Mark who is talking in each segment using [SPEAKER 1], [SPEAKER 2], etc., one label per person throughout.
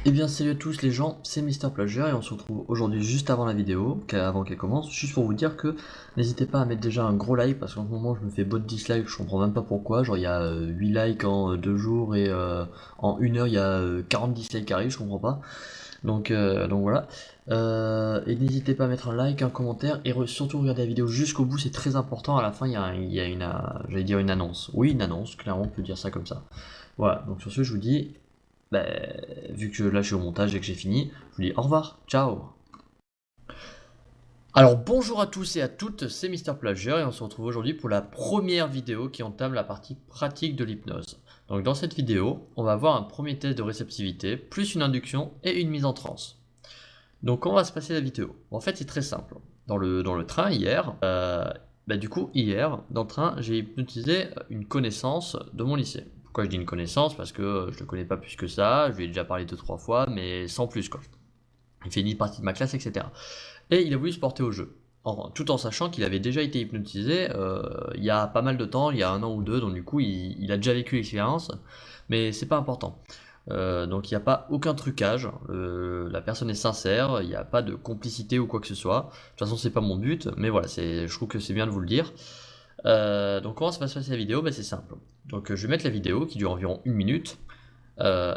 [SPEAKER 1] Eh bien salut à tous les gens, c'est Mister Plagiaire et on se retrouve aujourd'hui juste avant la vidéo, avant qu'elle commence, juste pour vous dire que n'hésitez pas à mettre déjà un gros like parce qu'en ce moment je me fais bot dislike, je comprends même pas pourquoi, genre il y a 8 likes en 2 jours et en 1 heure il y a 40 dislikes qui arrivent, je comprends pas. Donc voilà. Et n'hésitez pas à mettre un like, un commentaire et surtout regarder la vidéo jusqu'au bout, c'est très important. À la fin il y a une, j'allais dire une annonce. Oui, une annonce, clairement on peut dire ça comme ça. Voilà, donc sur ce je vous dis bah, vu que là je suis au montage et que j'ai fini, je vous dis au revoir, ciao. Alors bonjour à tous et à toutes, c'est Mister Plagiaire et on se retrouve aujourd'hui pour la première vidéo qui entame la partie pratique de l'hypnose. Donc dans cette vidéo, on va voir un premier test de réceptivité, plus une induction et une mise en transe. Donc comment va se passer la vidéo? En fait c'est très simple. Dans le train hier, hier, dans le train, j'ai hypnotisé une connaissance de mon lycée. Pourquoi je dis une connaissance? Parce que je le connais pas plus que ça, je lui ai déjà parlé 2-3 fois, mais sans plus quoi. Il fait ni partie de ma classe, etc. Et il a voulu se porter au jeu. Tout en sachant qu'il avait déjà été hypnotisé il y a pas mal de temps, il y a 1 an ou 2, donc du coup il a déjà vécu l'expérience, mais c'est pas important. Donc il n'y a pas aucun trucage, la personne est sincère, il n'y a pas de complicité ou quoi que ce soit. De toute façon c'est pas mon but, mais voilà, je trouve que c'est bien de vous le dire. Donc comment ça va se passer la vidéo? C'est simple. Donc je vais mettre la vidéo qui dure environ 1 minute.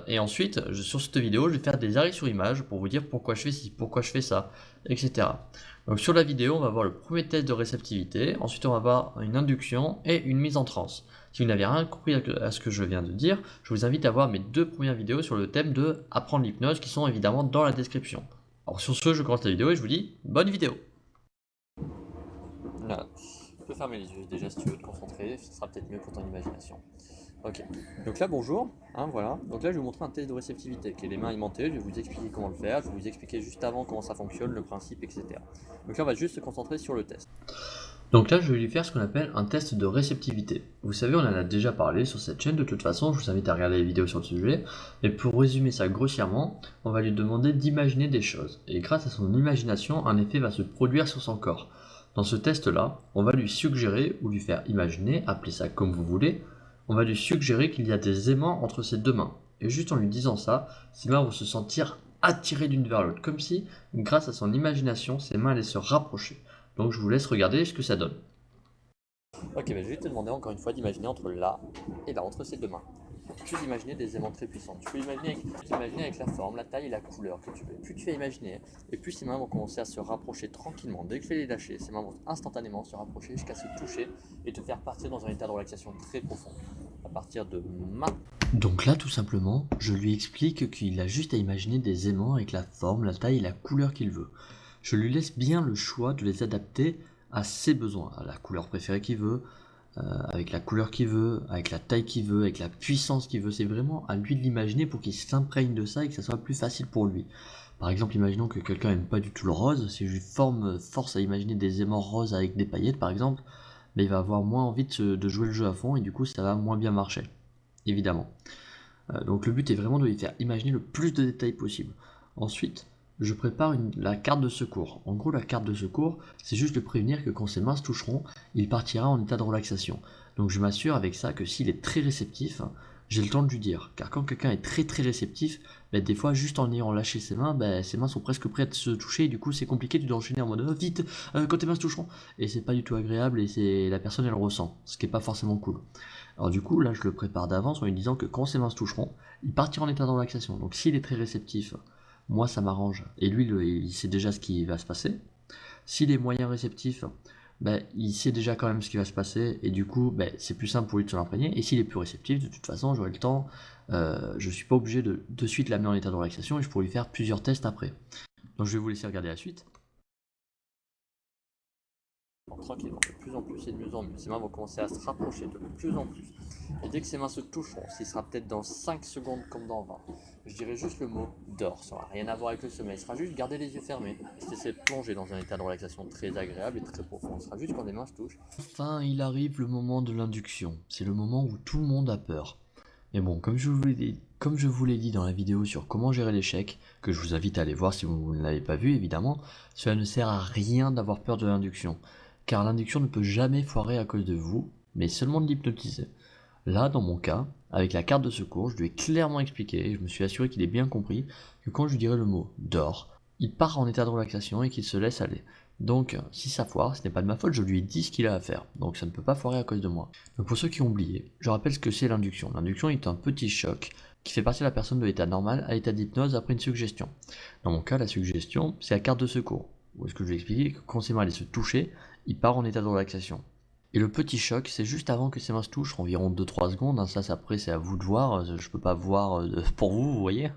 [SPEAKER 1] Et ensuite, sur cette vidéo, je vais faire des arrêts sur image pour vous dire pourquoi je fais ci, pourquoi je fais ça, etc. Donc sur la vidéo, on va voir le premier test de réceptivité, ensuite on va voir une induction et une mise en transe. Si vous n'avez rien compris à ce que je viens de dire, je vous invite à voir mes 2 premières vidéos sur le thème de apprendre l'hypnose qui sont évidemment dans la description. Alors sur ce, je commence la vidéo et je vous dis bonne vidéo. Voilà. Tu peux fermer les yeux déjà si tu veux te concentrer, ce sera peut-être mieux pour ton imagination. Ok, donc là bonjour, voilà. Donc là je vais vous montrer un test de réceptivité qui est les mains aimantés, je vais vous expliquer comment le faire, je vais vous expliquer juste avant comment ça fonctionne, le principe, etc. Donc là on va juste se concentrer sur le test. Donc là je vais lui faire ce qu'on appelle un test de réceptivité. Vous savez on en a déjà parlé sur cette chaîne, de toute façon je vous invite à regarder les vidéos sur le sujet. Et pour résumer ça grossièrement, on va lui demander d'imaginer des choses. Et grâce à son imagination, un effet va se produire sur son corps. Dans ce test-là, on va lui suggérer ou lui faire imaginer, appelez ça comme vous voulez, on va lui suggérer qu'il y a des aimants entre ses 2 mains. Et juste en lui disant ça, ses mains vont se sentir attirées l'une vers l'autre, comme si, grâce à son imagination, ses mains allaient se rapprocher. Donc je vous laisse regarder ce que ça donne. Ok, je vais te demander encore une fois d'imaginer entre là et là, entre ces 2 mains. Tu peux imaginer des aimants très puissants. Tu peux imaginer avec la forme, la taille et la couleur que tu veux. Plus tu vas imaginer, et plus ces mains vont commencer à se rapprocher tranquillement. Dès que je vais les lâcher, ces mains vont instantanément se rapprocher jusqu'à se toucher et te faire partir dans un état de relaxation très profond. À partir de maintenant. Donc là, tout simplement, je lui explique qu'il a juste à imaginer des aimants avec la forme, la taille et la couleur qu'il veut. Je lui laisse bien le choix de les adapter à ses besoins, à la couleur préférée qu'il veut, avec la couleur qu'il veut, avec la taille qu'il veut, avec la puissance qu'il veut. C'est vraiment à lui de l'imaginer pour qu'il s'imprègne de ça et que ça soit plus facile pour lui. Par exemple, imaginons que quelqu'un n'aime pas du tout le rose. Si je lui force à imaginer des aimants roses avec des paillettes, par exemple, il va avoir moins envie de jouer le jeu à fond et du coup, ça va moins bien marcher, évidemment. Donc le but est vraiment de lui faire imaginer le plus de détails possible. Ensuite, je prépare la carte de secours. En gros, la carte de secours, c'est juste de prévenir que quand ses mains se toucheront, il partira en état de relaxation. Donc je m'assure avec ça que s'il est très réceptif, j'ai le temps de lui dire. Car quand quelqu'un est très très réceptif, des fois juste en ayant lâché ses mains sont presque prêtes à se toucher et du coup c'est compliqué, tu dois enchaîner en mode oh, vite, quand tes mains se toucheront. Et c'est pas du tout agréable et la personne elle le ressent, ce qui est pas forcément cool. Alors du coup là je le prépare d'avance en lui disant que quand ses mains se toucheront, il partira en état de relaxation. Donc s'il est très réceptif, moi ça m'arrange. Et lui, il sait déjà ce qui va se passer. S'il est moyen réceptif, il sait déjà quand même ce qui va se passer. Et du coup, c'est plus simple pour lui de s'en imprégner. Et s'il est plus réceptif, de toute façon, j'aurai le temps. Je ne suis pas obligé de suite l'amener en état de relaxation et je pourrais lui faire plusieurs tests après. Donc je vais vous laisser regarder la suite. Tranquillement, de plus en plus et de mieux en mieux. Ses mains vont commencer à se rapprocher de plus en plus. Et dès que ses mains se toucheront, ce sera peut-être dans 5 secondes comme dans 20, je dirais juste le mot dors. Ça n'aura rien à voir avec le sommeil. Ce sera juste garder les yeux fermés et se laisser plonger dans un état de relaxation très agréable et très profond. Ce sera juste quand les mains se touchent. Enfin, il arrive le moment de l'induction. C'est le moment où tout le monde a peur. Mais bon, comme je vous l'ai dit dans la vidéo sur comment gérer l'échec, que je vous invite à aller voir si vous ne l'avez pas vu évidemment, cela ne sert à rien d'avoir peur de l'induction. Car l'induction ne peut jamais foirer à cause de vous, mais seulement de l'hypnotiser. Là, dans mon cas, avec la carte de secours, je lui ai clairement expliqué, et je me suis assuré qu'il ait bien compris, que quand je lui dirais le mot dors, il part en état de relaxation et qu'il se laisse aller. Donc, si ça foire, ce n'est pas de ma faute, je lui ai dit ce qu'il a à faire. Donc ça ne peut pas foirer à cause de moi. Donc pour ceux qui ont oublié, je rappelle ce que c'est l'induction. L'induction est un petit choc qui fait passer la personne de l'état normal à l'état d'hypnose après une suggestion. Dans mon cas, la suggestion, c'est la carte de secours. Où est-ce que je lui ai expliqué que quand ses mains allaient se toucher, il part en état de relaxation. Et le petit choc, c'est juste avant que ses mains se touchent, environ 2-3 secondes. Ça, après, c'est à vous de voir. Je peux pas voir pour vous, vous voyez.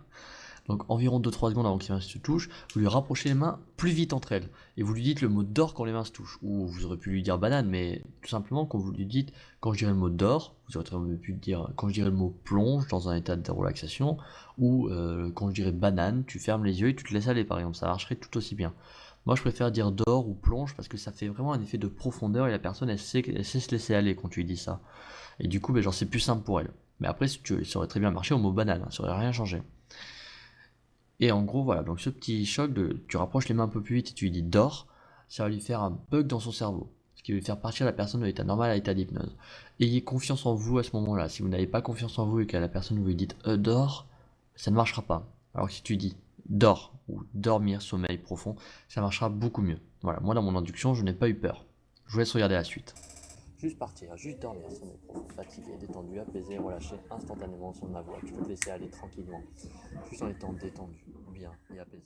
[SPEAKER 1] Donc environ 2-3 secondes avant que ses mains se touchent, vous lui rapprochez les mains plus vite entre elles. Et vous lui dites le mot d'or quand les mains se touchent. Ou vous aurez pu lui dire banane, mais tout simplement quand vous lui dites, quand je dirais le mot d'or, vous aurez pu dire quand je dirais le mot plonge dans un état de relaxation, ou quand je dirais banane, tu fermes les yeux et tu te laisses aller par exemple, ça marcherait tout aussi bien. Moi je préfère dire d'or ou plonge parce que ça fait vraiment un effet de profondeur et la personne elle sait se laisser aller quand tu lui dis ça. Et du coup, genre c'est plus simple pour elle. Mais après, ça aurait très bien marché au mot banane, ça aurait rien changé. Et en gros, voilà, donc ce petit choc tu rapproches les mains un peu plus vite et tu lui dis dors, ça va lui faire un bug dans son cerveau, ce qui va lui faire partir la personne de l'état normal à l'état d'hypnose. Ayez confiance en vous à ce moment-là. Si vous n'avez pas confiance en vous et qu'à la personne vous lui dites dors, ça ne marchera pas. Alors que si tu dis dors ou dormir, sommeil profond, ça marchera beaucoup mieux. Voilà, moi dans mon induction, je n'ai pas eu peur. Je vous laisse regarder la suite. Juste partir, juste dormir, sommeil profond, fatigué, détendu, apaisé, relâché instantanément sur ma voix. Tu peux te laisser aller tranquillement, juste en étant détendu, bien et apaisé.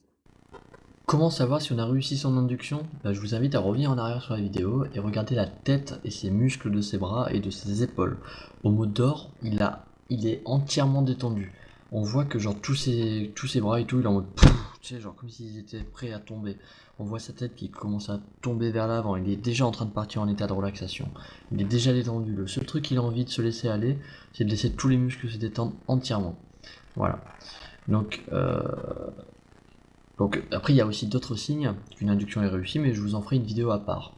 [SPEAKER 1] Comment savoir si on a réussi son induction? Je vous invite à revenir en arrière sur la vidéo et regarder la tête et ses muscles de ses bras et de ses épaules. Au mot d'or, il est entièrement détendu. On voit que genre tous ses bras et tout, il est en mode pouf, tu sais, genre comme s'ils étaient prêts à tomber. On voit sa tête qui commence à tomber vers l'avant. Il est déjà en train de partir en état de relaxation. Il est déjà détendu. Le seul truc qu'il a envie de se laisser aller, c'est de laisser tous les muscles se détendre entièrement. Voilà. Donc après, il y a aussi d'autres signes qu'une induction est réussie, mais je vous en ferai une vidéo à part.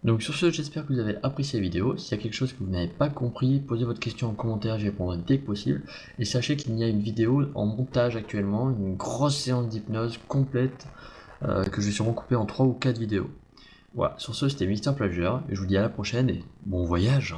[SPEAKER 1] Donc sur ce, j'espère que vous avez apprécié la vidéo. S'il y a quelque chose que vous n'avez pas compris, posez votre question en commentaire, j'y répondrai dès que possible. Et sachez qu'il y a une vidéo en montage actuellement, une grosse séance d'hypnose complète, que je vais sûrement couper en 3 ou 4 vidéos. Voilà, sur ce, c'était Mister Pleasure, et je vous dis à la prochaine, et bon voyage!